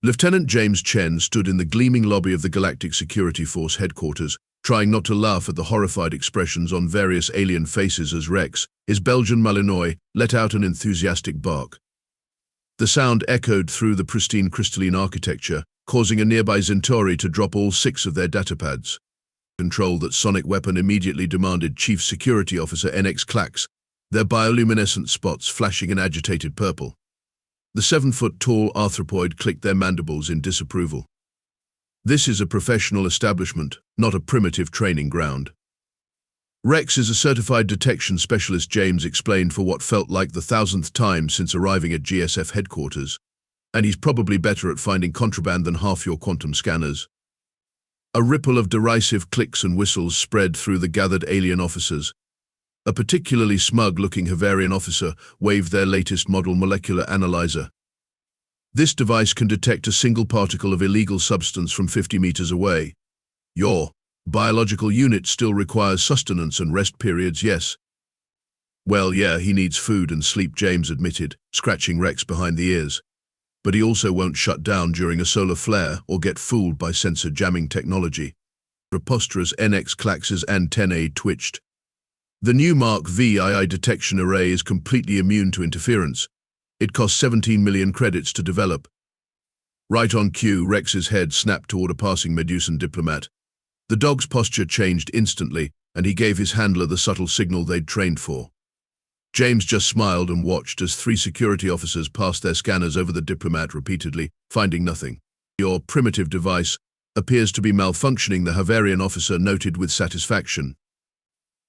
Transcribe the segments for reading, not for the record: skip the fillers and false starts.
Lieutenant James Chen stood in the gleaming lobby of the Galactic Security Force headquarters, trying not to laugh at the horrified expressions on various alien faces as Rex, his Belgian Malinois, let out an enthusiastic bark. The sound echoed through the pristine crystalline architecture, causing a nearby Centauri to drop all 6 of their datapads. Control that sonic weapon immediately demanded Chief Security Officer NX clacks, their bioluminescent spots flashing an agitated purple. The 7-foot-tall arthropoid clicked their mandibles in disapproval. This is a professional establishment, not a primitive training ground. Rex is a certified detection specialist, James explained for what felt like the 1000th time since arriving at GSF headquarters, and he's probably better at finding contraband than half your quantum scanners. A ripple of derisive clicks and whistles spread through the gathered alien officers. A particularly smug-looking Havarian officer waved their latest model molecular analyzer. This device can detect a single particle of illegal substance from 50 meters away. Your biological unit still requires sustenance and rest periods, yes? Well, yeah, he needs food and sleep, James admitted, scratching Rex behind the ears. But he also won't shut down during a solar flare or get fooled by sensor jamming technology. Preposterous NX Clax's antennae twitched. The new Mark VII detection array is completely immune to interference. It cost 17 million credits to develop. Right on cue, Rex's head snapped toward a passing Medusan diplomat. The dog's posture changed instantly, and he gave his handler the subtle signal they'd trained for. James just smiled and watched as 3 security officers passed their scanners over the diplomat repeatedly, finding nothing. Your primitive device appears to be malfunctioning, the Havarian officer noted with satisfaction.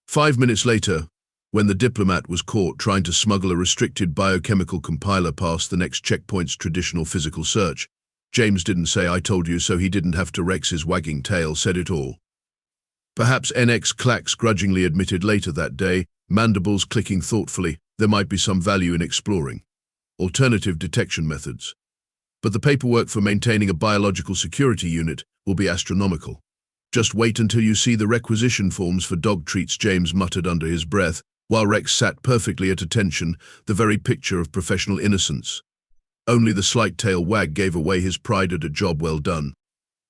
5 minutes later, when the diplomat was caught trying to smuggle a restricted biochemical compiler past the next checkpoint's traditional physical search, James didn't say "I told you so," he didn't have to. Rex's wagging tail said it all. Perhaps NX Clacks grudgingly admitted later that day, mandibles clicking thoughtfully, there might be some value in exploring alternative detection methods. But the paperwork for maintaining a biological security unit will be astronomical. Just wait until you see the requisition forms for dog treats, James muttered under his breath, while Rex sat perfectly at attention, the very picture of professional innocence. Only the slight tail wag gave away his pride at a job well done.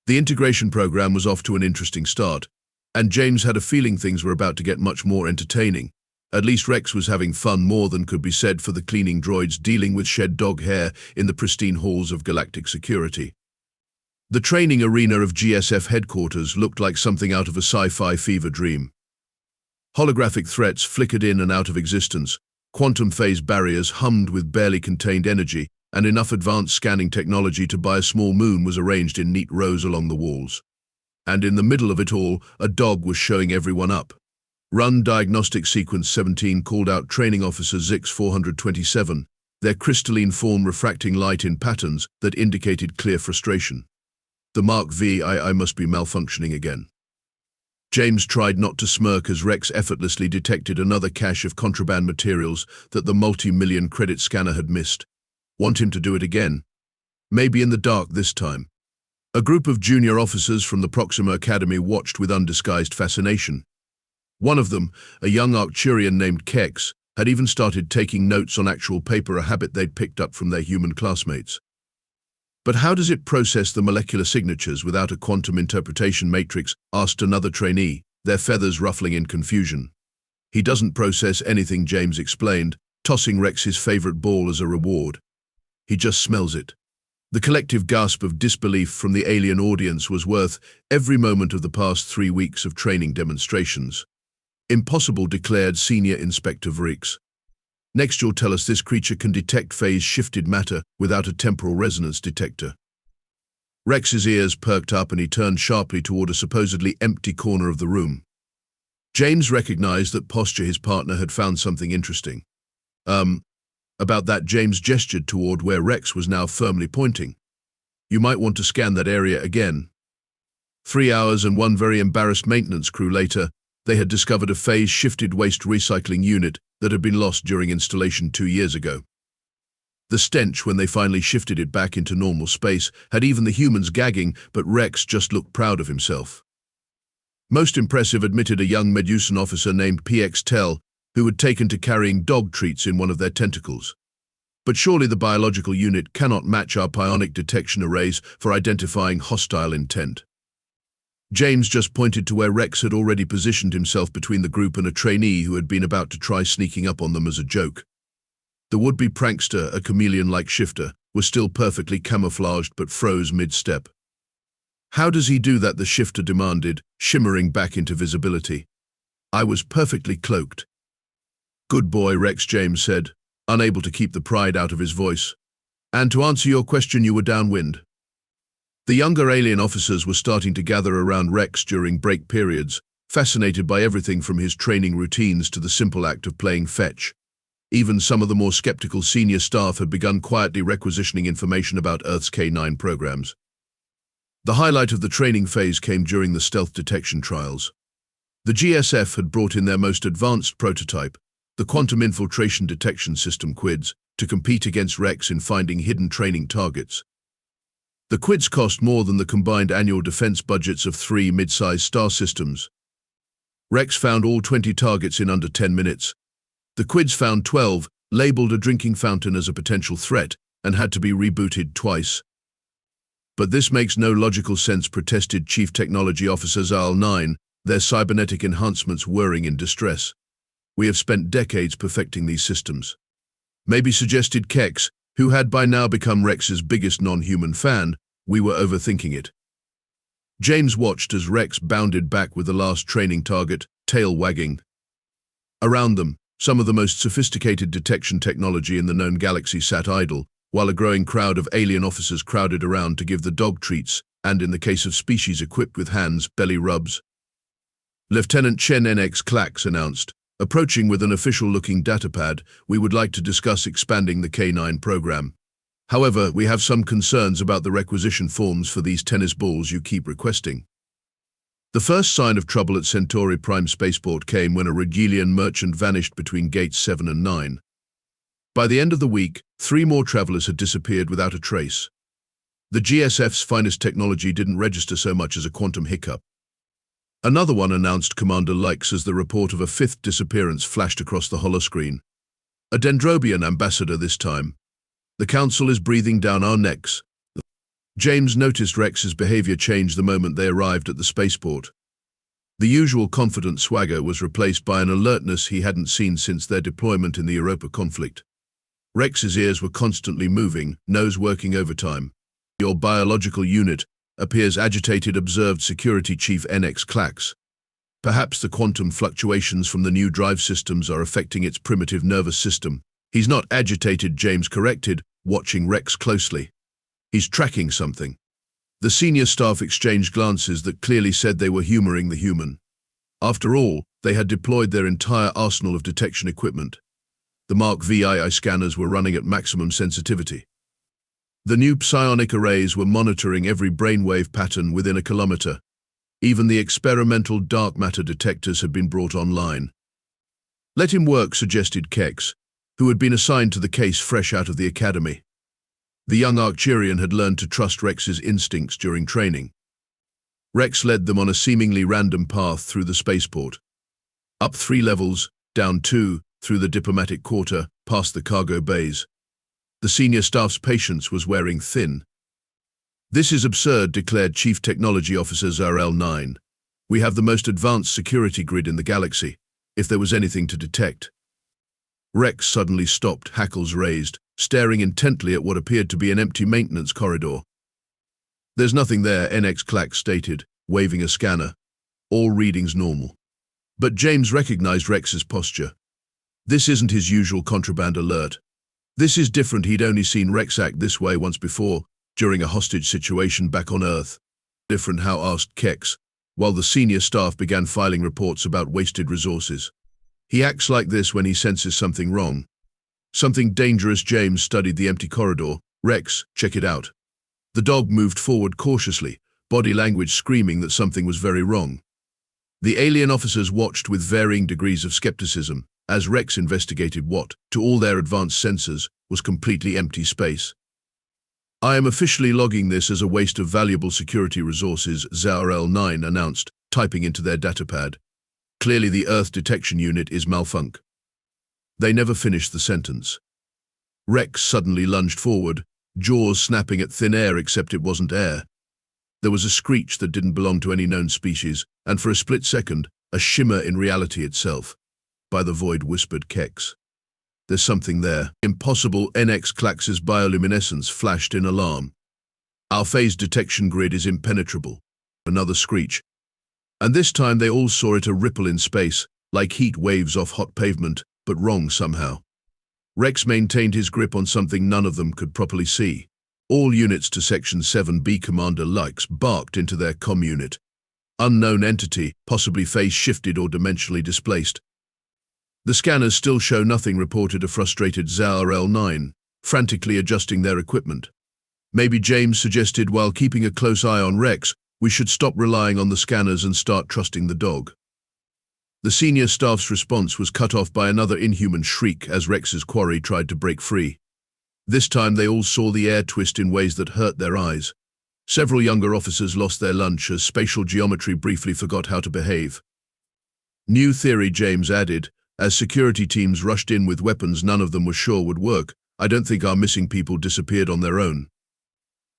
The integration program was off to an interesting start, and James had a feeling things were about to get much more entertaining. At least Rex was having fun, more than could be said for the cleaning droids dealing with shed dog hair in the pristine halls of galactic security. The training arena of GSF headquarters looked like something out of a sci-fi fever dream. Holographic threats flickered in and out of existence, quantum phase barriers hummed with barely contained energy, and enough advanced scanning technology to buy a small moon was arranged in neat rows along the walls. And in the middle of it all, a dog was showing everyone up. Run Diagnostic Sequence 17 called out Training Officer Zix 427, their crystalline form refracting light in patterns that indicated clear frustration. The Mark VII must be malfunctioning again. James tried not to smirk as Rex effortlessly detected another cache of contraband materials that the multi-million credit scanner had missed. Want him to do it again? Maybe in the dark this time. A group of junior officers from the Proxima Academy watched with undisguised fascination. One of them, a young Arcturian named Kex, had even started taking notes on actual paper, a habit they'd picked up from their human classmates. But how does it process the molecular signatures without a quantum interpretation matrix? Asked another trainee, their feathers ruffling in confusion. He doesn't process anything, James explained, tossing Rex his favorite ball as a reward. He just smells it. The collective gasp of disbelief from the alien audience was worth every moment of the past 3 weeks of training demonstrations. Impossible, declared Senior Inspector Vrix. Next you'll tell us this creature can detect phase-shifted matter without a temporal resonance detector. Rex's ears perked up and he turned sharply toward a supposedly empty corner of the room. James recognized that posture his partner had found something interesting. About that, James gestured toward where Rex was now firmly pointing. You might want to scan that area again. 3 hours and 1 very embarrassed maintenance crew later, they had discovered a phase-shifted waste recycling unit that had been lost during installation 2 years ago. The stench, when they finally shifted it back into normal space, had even the humans gagging, but Rex just looked proud of himself. Most impressive, admitted a young Medusan officer named PX Tell, who had taken to carrying dog treats in one of their tentacles. But surely the biological unit cannot match our psionic detection arrays for identifying hostile intent. James just pointed to where Rex had already positioned himself between the group and a trainee who had been about to try sneaking up on them as a joke. The would-be prankster, a chameleon-like shifter, was still perfectly camouflaged but froze mid-step. "How does he do that?" the shifter demanded, shimmering back into visibility. "I was perfectly cloaked." "Good boy, Rex," James said, unable to keep the pride out of his voice. "And to answer your question, you were downwind." The younger alien officers were starting to gather around Rex during break periods, fascinated by everything from his training routines to the simple act of playing fetch. Even some of the more skeptical senior staff had begun quietly requisitioning information about Earth's canine programs. The highlight of the training phase came during the stealth detection trials. The GSF had brought in their most advanced prototype, the Quantum Infiltration Detection System QIDS, to compete against Rex in finding hidden training targets. The QIDS cost more than the combined annual defense budgets of 3 mid-sized star systems. Rex found all 20 targets in under 10 minutes. The QIDS found 12, labeled a drinking fountain as a potential threat, and had to be rebooted twice. "But this makes no logical sense," protested Chief Technology Officer Zal-9, their cybernetic enhancements whirring in distress. "We have spent decades perfecting these systems." "Maybe," suggested Kex, who had by now become Rex's biggest non-human fan, "we were overthinking it." James watched as Rex bounded back with the last training target, tail wagging. Around them, some of the most sophisticated detection technology in the known galaxy sat idle, while a growing crowd of alien officers crowded around to give the dog treats, and in the case of species equipped with hands, belly rubs. Lieutenant Chen NX Clax announced, approaching with an official-looking datapad, "We would like to discuss expanding the K9 program. However, we have some concerns about the requisition forms for these tennis balls you keep requesting." The first sign of trouble at Centauri Prime Spaceport came when a Regalian merchant vanished between gates 7 and 9. By the end of the week, 3 more travelers had disappeared without a trace. The GSF's finest technology didn't register so much as a quantum hiccup. "Another one," announced Commander Likes as the report of a 5th disappearance flashed across the holoscreen. "A Dendrobian ambassador this time. The Council is breathing down our necks." James noticed Rex's behavior change the moment they arrived at the spaceport. The usual confident swagger was replaced by an alertness he hadn't seen since their deployment in the Europa conflict. Rex's ears were constantly moving, nose working overtime. "Your biological unit appears agitated," observed Security Chief NX Clax. "Perhaps the quantum fluctuations from the new drive systems are affecting its primitive nervous system." "He's not agitated," James corrected, watching Rex closely. "He's tracking something." The senior staff exchanged glances that clearly said they were humoring the human. After all, they had deployed their entire arsenal of detection equipment. The Mark VII scanners were running at maximum sensitivity. The new psionic arrays were monitoring every brainwave pattern within a kilometer. Even the experimental dark matter detectors had been brought online. "Let him work," suggested Kex, who had been assigned to the case fresh out of the academy. The young Arcturian had learned to trust Rex's instincts during training. Rex led them on a seemingly random path through the spaceport. Up 3 levels, down 2, through the diplomatic quarter, past the cargo bays. The senior staff's patience was wearing thin. "This is absurd," declared Chief Technology Officer Zarl9. "We have the most advanced security grid in the galaxy, if there was anything to detect." Rex suddenly stopped, hackles raised, staring intently at what appeared to be an empty maintenance corridor. "There's nothing there," NX Clack stated, waving a scanner. "All readings normal." But James recognized Rex's posture. This isn't his usual contraband alert. This is different. He'd only seen Rex act this way once before, during a hostage situation back on Earth. "Different how?" asked Kex, while the senior staff began filing reports about wasted resources. "He acts like this when he senses something wrong. Something dangerous." James studied the empty corridor. "Rex, check it out." The dog moved forward cautiously, body language screaming that something was very wrong. The alien officers watched with varying degrees of skepticism, as Rex investigated what, to all their advanced sensors, was completely empty space. "I am officially logging this as a waste of valuable security resources," Zarl9 announced, typing into their datapad. "Clearly the Earth detection unit is malfunc." They never finished the sentence. Rex suddenly lunged forward, jaws snapping at thin air except it wasn't air. There was a screech that didn't belong to any known species, and for a split second, a shimmer in reality itself. By the void whispered Kex. There's something there. Impossible. NX Clax's bioluminescence flashed in alarm. Our phase detection grid is impenetrable. Another screech. And this time they all saw it, a ripple in space, like heat waves off hot pavement, but wrong somehow. Rex maintained his grip on something none of them could properly see. All units to Section 7B Commander Likes barked into their comm unit. Unknown entity, possibly phase-shifted or dimensionally displaced. The scanners still show nothing, reported a frustrated ZRL-9, frantically adjusting their equipment. Maybe James suggested, while keeping a close eye on Rex, we should stop relying on the scanners and start trusting the dog. The senior staff's response was cut off by another inhuman shriek as Rex's quarry tried to break free. This time they all saw the air twist in ways that hurt their eyes. Several younger officers lost their lunch as spatial geometry briefly forgot how to behave. New theory, James added, as security teams rushed in with weapons none of them were sure would work. I don't think our missing people disappeared on their own.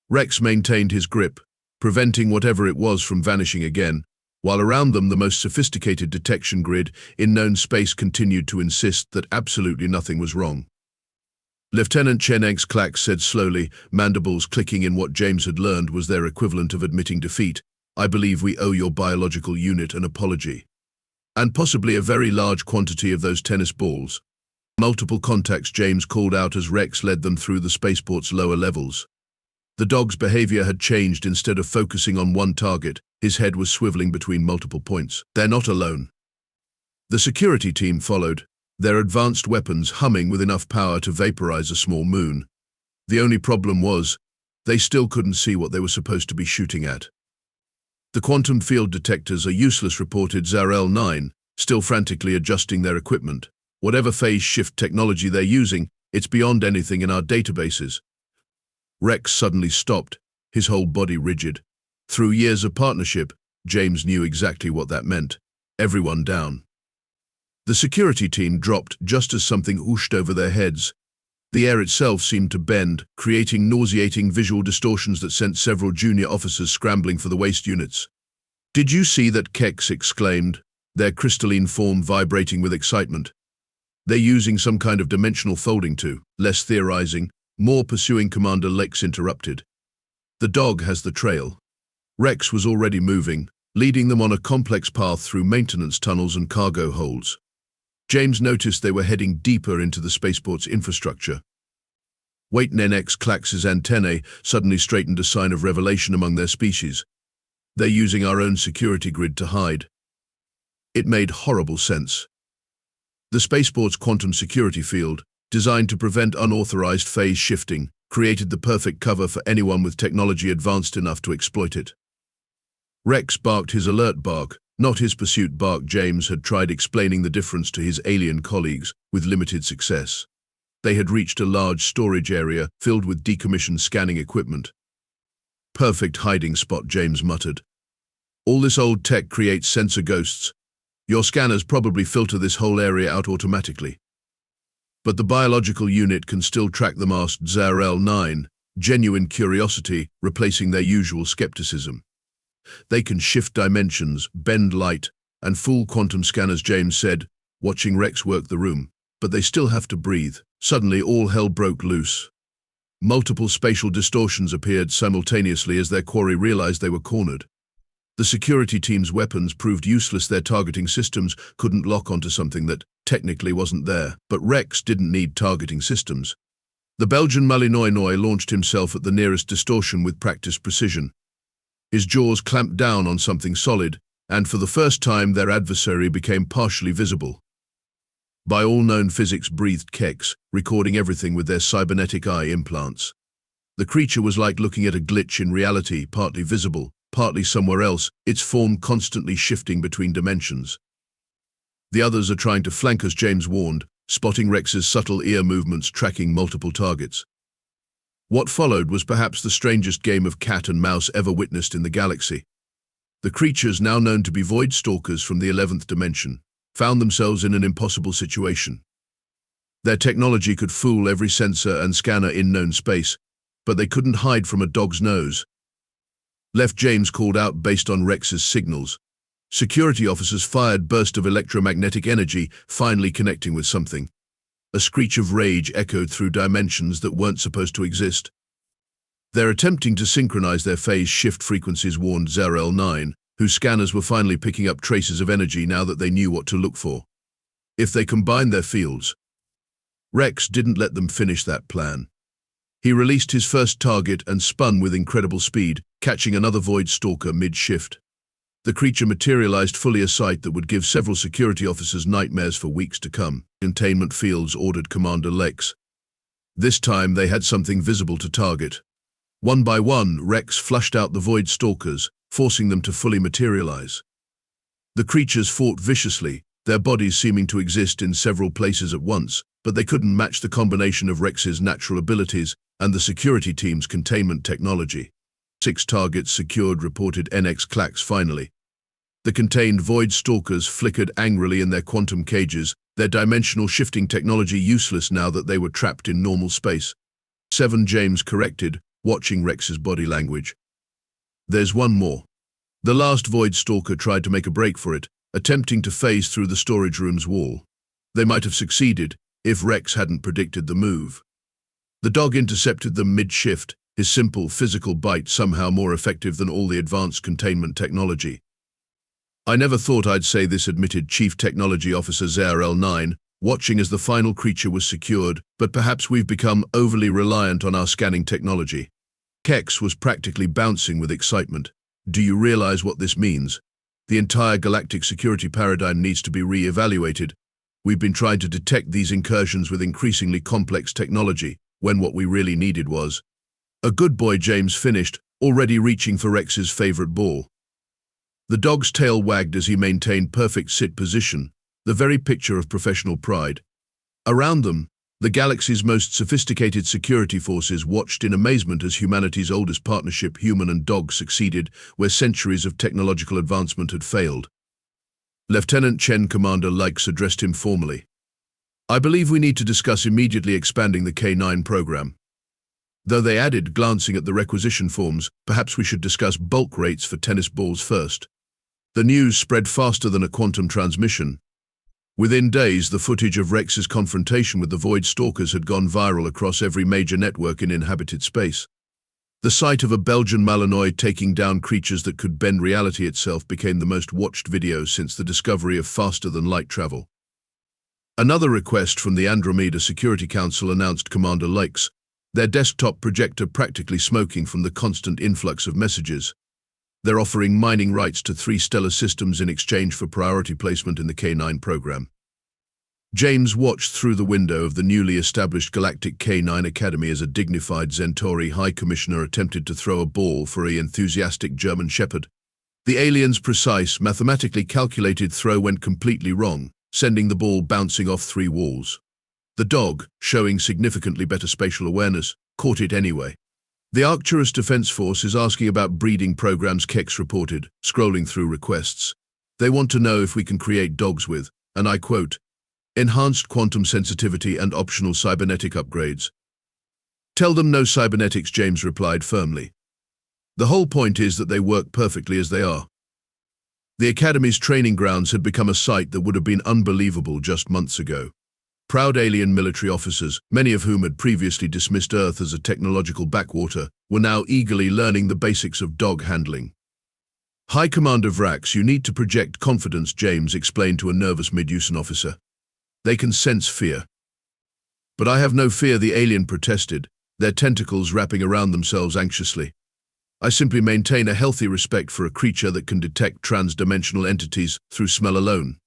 Rex maintained his grip, preventing whatever it was from vanishing again, while around them the most sophisticated detection grid in known space continued to insist that absolutely nothing was wrong. Lieutenant Chen Clax said slowly, mandibles clicking in what James had learned was their equivalent of admitting defeat. I believe we owe your biological unit an apology. And possibly a very large quantity of those tennis balls. Multiple contacts, James called out as Rex led them through the spaceport's lower levels. The dog's behavior had changed. Instead of focusing on one target, his head was swiveling between multiple points. They're not alone. The security team followed, their advanced weapons humming with enough power to vaporize a small moon. The only problem was, they still couldn't see what they were supposed to be shooting at. The quantum field detectors are useless, reported ZRL-9, still frantically adjusting their equipment. Whatever phase shift technology they're using, it's beyond anything in our databases. Rex suddenly stopped, his whole body rigid. Through years of partnership, James knew exactly what that meant. Everyone down. The security team dropped just as something whooshed over their heads. The air itself seemed to bend, creating nauseating visual distortions that sent several junior officers scrambling for the waste units. Did you see that? Kex exclaimed, their crystalline form vibrating with excitement. They're using some kind of dimensional folding too. Less theorizing, more pursuing, Commander Lex interrupted. The dog has the trail. Rex was already moving, leading them on a complex path through maintenance tunnels and cargo holds. James noticed they were heading deeper into the spaceport's infrastructure. Wait, NX Clax's antennae suddenly straightened, a sign of revelation among their species. They're using our own security grid to hide. It made horrible sense. The spaceport's quantum security field, designed to prevent unauthorized phase shifting, created the perfect cover for anyone with technology advanced enough to exploit it. Rex barked his alert bark, not his pursuit bark. James had tried explaining the difference to his alien colleagues, with limited success. They had reached a large storage area filled with decommissioned scanning equipment. Perfect hiding spot, James muttered. All this old tech creates sensor ghosts. Your scanners probably filter this whole area out automatically. But the biological unit can still track them, asked ZRL-9, genuine curiosity replacing their usual skepticism. They can shift dimensions, bend light, and fool quantum scanners, James said, watching Rex work the room. But they still have to breathe. Suddenly all hell broke loose. Multiple spatial distortions appeared simultaneously as their quarry realized they were cornered. The security team's weapons proved useless. Their targeting systems couldn't lock onto something that technically wasn't there. But Rex didn't need targeting systems. The Belgian Malinois launched himself at the nearest distortion with practiced precision. His jaws clamped down on something solid, and for the first time their adversary became partially visible. By all known physics, breathed Kex, recording everything with their cybernetic eye implants. The creature was like looking at a glitch in reality, partly visible, partly somewhere else, its form constantly shifting between dimensions. The others are trying to flank us, James warned, spotting Rex's subtle ear movements tracking multiple targets. What followed was perhaps the strangest game of cat and mouse ever witnessed in the galaxy. The creatures, now known to be void stalkers from the 11th dimension, found themselves in an impossible situation. Their technology could fool every sensor and scanner in known space, but they couldn't hide from a dog's nose. Left James called out based on Rex's signals. Security officers fired burst of electromagnetic energy, finally connecting with something. A screech of rage echoed through dimensions that weren't supposed to exist. They're attempting to synchronize their phase shift frequencies, warned ZRL-9, whose scanners were finally picking up traces of energy now that they knew what to look for. If they combined their fields. Rex didn't let them finish that plan. He released his first target and spun with incredible speed, catching another Void Stalker mid-shift. The creature materialized fully, a sight that would give several security officers nightmares for weeks to come. Containment fields, ordered Commander Lex. This time they had something visible to target. One by one, Rex flushed out the Void Stalkers, forcing them to fully materialize. The creatures fought viciously, their bodies seeming to exist in several places at once, but they couldn't match the combination of Rex's natural abilities and the security team's containment technology. 6 targets secured, reported NX Clax finally. The contained Void Stalkers flickered angrily in their quantum cages, their dimensional shifting technology useless now that they were trapped in normal space. 7, James corrected, watching Rex's body language. There's one more. The last Void Stalker tried to make a break for it, attempting to phase through the storage room's wall. They might have succeeded if Rex hadn't predicted the move. The dog intercepted them mid-shift, his simple physical bite somehow more effective than all the advanced containment technology. I never thought I'd say this, admitted Chief Technology Officer ZRL-9, watching as the final creature was secured, but perhaps we've become overly reliant on our scanning technology. Kex was practically bouncing with excitement. Do you realize what this means? The entire galactic security paradigm needs to be re-evaluated. We've been trying to detect these incursions with increasingly complex technology, when what we really needed was... A good boy, James finished, already reaching for Rex's favorite ball. The dog's tail wagged as he maintained perfect sit position, the very picture of professional pride. Around them, the galaxy's most sophisticated security forces watched in amazement as humanity's oldest partnership, human and dog, succeeded where centuries of technological advancement had failed. Lieutenant Chen, Commander Lex, addressed him formally. I believe we need to discuss immediately expanding the K9 program. Though they added, glancing at the requisition forms, perhaps we should discuss bulk rates for tennis balls first. The news spread faster than a quantum transmission. Within days, the footage of Rex's confrontation with the Void Stalkers had gone viral across every major network in inhabited space. The sight of a Belgian Malinois taking down creatures that could bend reality itself became the most watched video since the discovery of faster-than-light travel. Another request from the Andromeda Security Council, announced Commander Lex, their desktop projector practically smoking from the constant influx of messages. They're offering mining rights to 3 stellar systems in exchange for priority placement in the K9 program. James watched through the window of the newly established Galactic K9 Academy as a dignified Centauri High Commissioner attempted to throw a ball for an enthusiastic German Shepherd. The alien's precise, mathematically calculated throw went completely wrong, sending the ball bouncing off 3 walls. The dog, showing significantly better spatial awareness, caught it anyway. The Arcturus Defense Force is asking about breeding programs, Kex reported, scrolling through requests. They want to know if we can create dogs with, and I quote, enhanced quantum sensitivity and optional cybernetic upgrades. Tell them no cybernetics, James replied firmly. The whole point is that they work perfectly as they are. The Academy's training grounds had become a sight that would have been unbelievable just months ago. Proud alien military officers, many of whom had previously dismissed Earth as a technological backwater, were now eagerly learning the basics of dog handling. High Commander Vrax, you need to project confidence, James explained to a nervous Medusan officer. They can sense fear. But I have no fear, the alien protested, their tentacles wrapping around themselves anxiously. I simply maintain a healthy respect for a creature that can detect trans-dimensional entities through smell alone.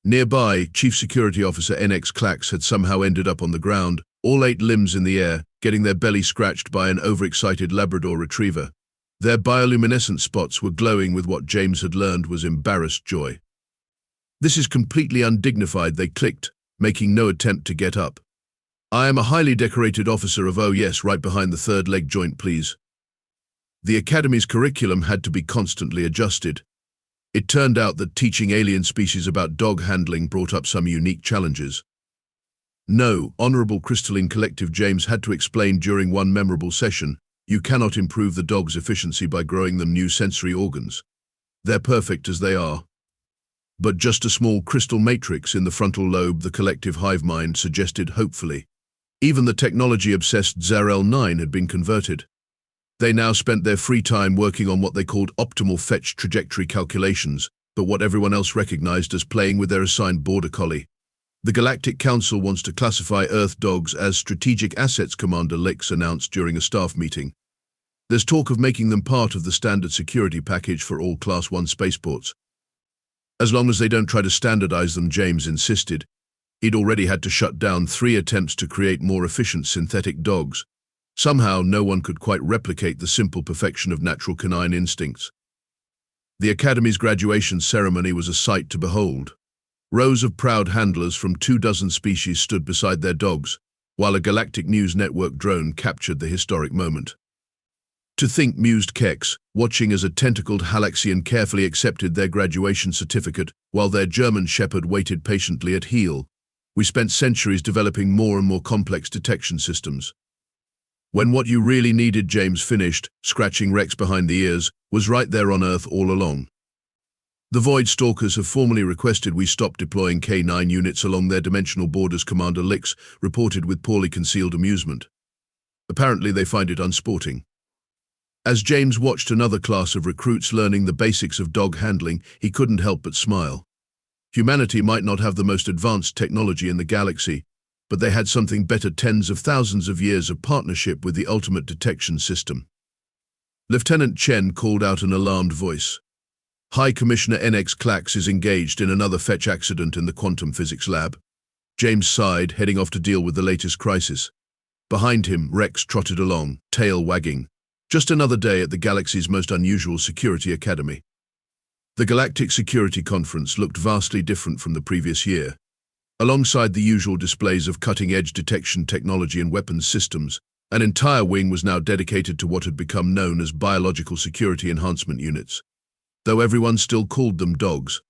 Nearby, Chief Security Officer NX Clax had somehow ended up on the ground, all 8 limbs in the air, getting their belly scratched by an overexcited Labrador retriever. Their bioluminescent spots were glowing with what James had learned was embarrassed joy. This is completely undignified, they clicked, making no attempt to get up. I am a highly decorated officer of oh yes, right behind the 3rd leg joint, please. The Academy's curriculum had to be constantly adjusted. It turned out that teaching alien species about dog handling brought up some unique challenges. No, Honorable Crystalline Collective James had to explain during one memorable session, you cannot improve the dog's efficiency by growing them new sensory organs. They're perfect as they are. But just a small crystal matrix in the frontal lobe, the collective hive mind suggested hopefully. Even the technology-obsessed ZRL9 had been converted. They now spent their free time working on what they called optimal fetch trajectory calculations, but what everyone else recognized as playing with their assigned border collie. The Galactic Council wants to classify Earth dogs as strategic assets, Commander Lix announced during a staff meeting. There's talk of making them part of the standard security package for all Class 1 spaceports. As long as they don't try to standardize them, James insisted. He'd already had to shut down 3 attempts to create more efficient synthetic dogs. Somehow, no one could quite replicate the simple perfection of natural canine instincts. The Academy's graduation ceremony was a sight to behold. Rows of proud handlers from 24 species stood beside their dogs, while a Galactic News Network drone captured the historic moment. To think, mused Kex, watching as a tentacled Halaxian carefully accepted their graduation certificate while their German shepherd waited patiently at heel. We spent centuries developing more and more complex detection systems. When what you really needed, James finished, scratching Rex behind the ears, was right there on Earth all along. The Void Stalkers have formally requested we stop deploying K9 units along their dimensional borders, Commander Lix reported with poorly concealed amusement. Apparently they find it unsporting. As James watched another class of recruits learning the basics of dog handling, he couldn't help but smile. Humanity might not have the most advanced technology in the galaxy, but they had something better: tens of thousands of years of partnership with the ultimate detection system. Lieutenant Chen called out an alarmed voice. High Commissioner NX Clax is engaged in another fetch accident in the quantum physics lab. James sighed, heading off to deal with the latest crisis. Behind him, Rex trotted along, tail wagging. Just another day at the galaxy's most unusual security academy. The Galactic Security Conference looked vastly different from the previous year. Alongside the usual displays of cutting-edge detection technology and weapons systems, an entire wing was now dedicated to what had become known as biological security enhancement units, though everyone still called them dogs.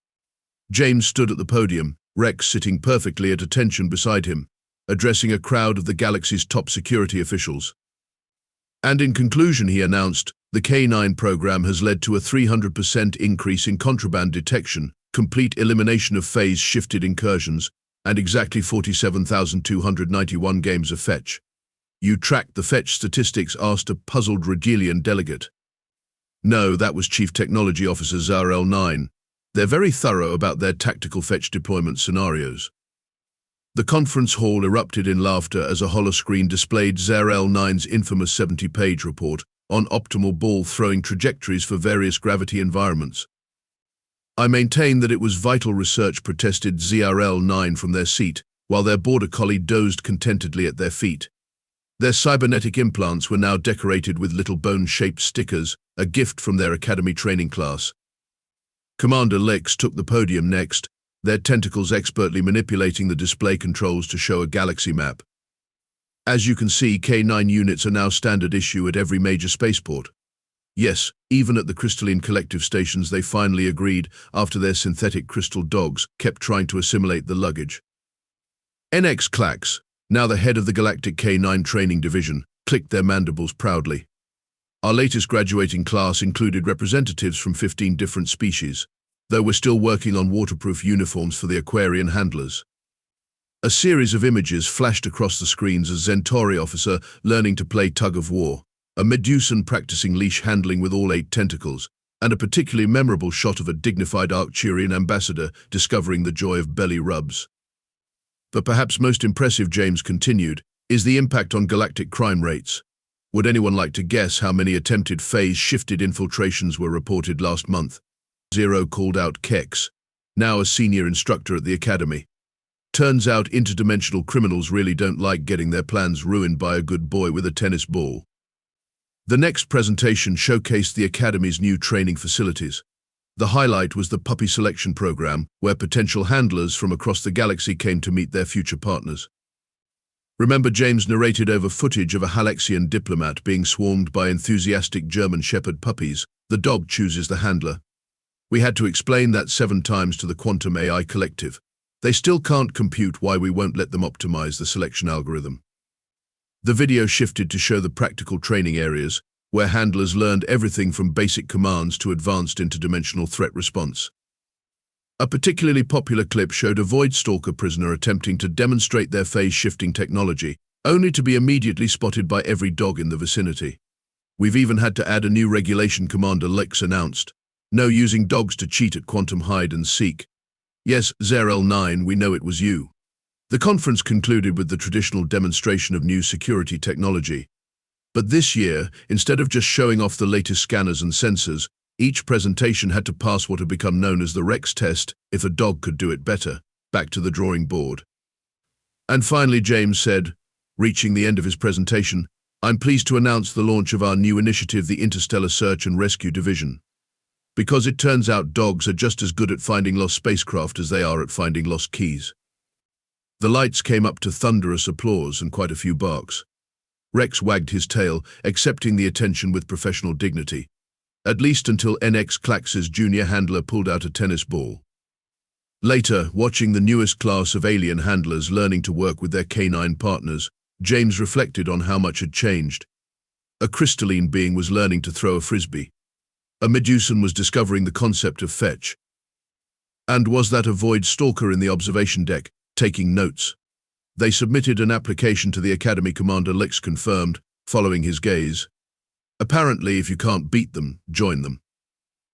James stood at the podium, Rex sitting perfectly at attention beside him, addressing a crowd of the galaxy's top security officials. And in conclusion, he announced, the K9 program has led to a 300% increase in contraband detection, complete elimination of phase-shifted incursions, and exactly 47,291 games of fetch. You tracked the fetch statistics? Asked a puzzled Regilian delegate. No, that was Chief Technology Officer ZRL9. They're very thorough about their tactical fetch deployment scenarios. The conference hall erupted in laughter as a holoscreen displayed ZRL9's infamous 70-page report on optimal ball-throwing trajectories for various gravity environments. I maintain that it was vital research, protested ZRL9 from their seat, while their border collie dozed contentedly at their feet. Their cybernetic implants were now decorated with little bone-shaped stickers, a gift from their academy training class. Commander Lix took the podium next, their tentacles expertly manipulating the display controls to show a galaxy map. As you can see, K9 units are now standard issue at every major spaceport. Yes, even at the Crystalline Collective stations they finally agreed after their synthetic crystal dogs kept trying to assimilate the luggage. NX Clax, now the head of the Galactic K9 Training Division, clicked their mandibles proudly. Our latest graduating class included representatives from 15 different species, though we're still working on waterproof uniforms for the Aquarian handlers. A series of images flashed across the screens as Centauri officer learning to play tug-of-war, a Medusan practicing leash handling with all 8 tentacles, and a particularly memorable shot of a dignified Arcturian ambassador discovering the joy of belly rubs. But perhaps most impressive, James continued, is the impact on galactic crime rates. Would anyone like to guess how many attempted phase-shifted infiltrations were reported last month? 0 called out Kex, now a senior instructor at the academy. Turns out interdimensional criminals really don't like getting their plans ruined by a good boy with a tennis ball. The next presentation showcased the academy's new training facilities. The highlight was the puppy selection program, where potential handlers from across the galaxy came to meet their future partners. Remember, James narrated over footage of a Halaxian diplomat being swarmed by enthusiastic German shepherd puppies. The dog chooses the handler. We had to explain that 7 times to the Quantum AI Collective. They still can't compute why we won't let them optimize the selection algorithm. The video shifted to show the practical training areas, where handlers learned everything from basic commands to advanced interdimensional threat response. A particularly popular clip showed a void stalker prisoner attempting to demonstrate their phase-shifting technology, only to be immediately spotted by every dog in the vicinity. We've even had to add a new regulation, Commander Lex announced. No using dogs to cheat at quantum hide and seek. Yes, ZerL9, we know it was you. The conference concluded with the traditional demonstration of new security technology. But this year, instead of just showing off the latest scanners and sensors, each presentation had to pass what had become known as the Rex test. If a dog could do it better, back to the drawing board. And finally, James said, reaching the end of his presentation, I'm pleased to announce the launch of our new initiative, the Interstellar Search and Rescue Division. Because it turns out dogs are just as good at finding lost spacecraft as they are at finding lost keys. The lights came up to thunderous applause and quite a few barks. Rex wagged his tail, accepting the attention with professional dignity, at least until NX Clax's junior handler pulled out a tennis ball. Later, watching the newest class of alien handlers learning to work with their canine partners, James reflected on how much had changed. A crystalline being was learning to throw a frisbee. A Medusan was discovering the concept of fetch. And was that a void stalker in the observation deck, taking notes? They submitted an application to the Academy, Commander Lex confirmed, following his gaze. Apparently, if you can't beat them, join them.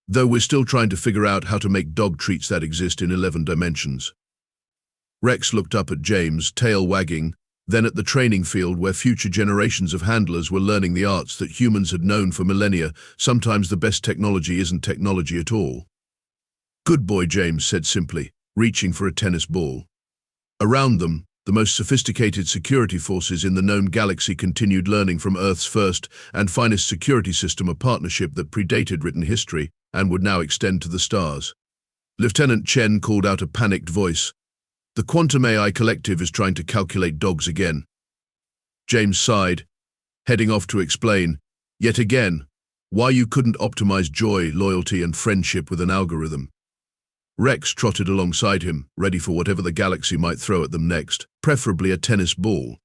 Though we're still trying to figure out how to make dog treats that exist in 11 dimensions. Rex looked up at James, tail wagging, then at the training field where future generations of handlers were learning the arts that humans had known for millennia. Sometimes the best technology isn't technology at all. Good boy, James said simply, reaching for a tennis ball. Around them, the most sophisticated security forces in the known galaxy continued learning from Earth's first and finest security system, a partnership that predated written history and would now extend to the stars. Lieutenant Chen called out a panicked voice. The Quantum AI Collective is trying to calculate dogs again. James sighed, heading off to explain, yet again, why you couldn't optimize joy, loyalty, and friendship with an algorithm. Rex trotted alongside him, ready for whatever the galaxy might throw at them next, preferably a tennis ball.